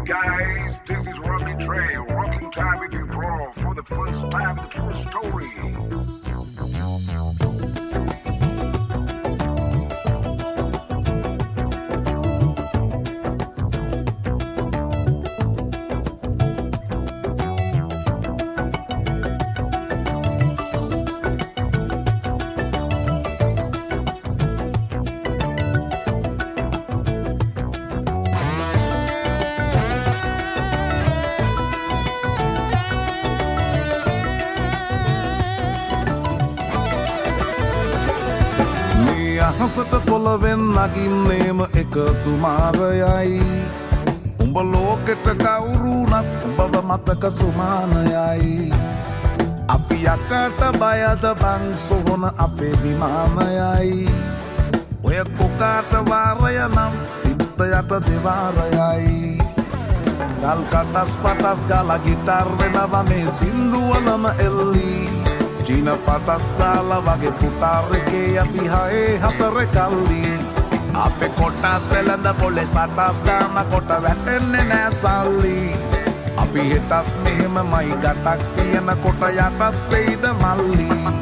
Guys, this is Robbie Trey, rocking time with you, bro, for the first time, the true story. අහසට පොළවෙන් නගින්නේම එකතු මාරයයි උඹ ලෝකෙට කවුරුනත් උඹව මතක සුමානයයි අපි යකට බයද බං සොහොන අපේ විමානයයි ඔය කොකාට වාරය නම් පිත්ත යට දෙවාරයයි ගල් කටස් පටස් ගාලා ගිටාර් වෙනවා මේ සින්දුවනම එල්ලී චීන පටස් දාලා වගේ පුතාරකේ අපි හයේ හතර කල්ලි අපේ කොටස් වෙලඳ පොලේ සටස් ගාන කොට වැටෙන්නේ නෑ සල්ලි අපි හිතත් මෙහෙමමයි ගටක් තියෙන කොට යටත් වෙයිද මල්ලි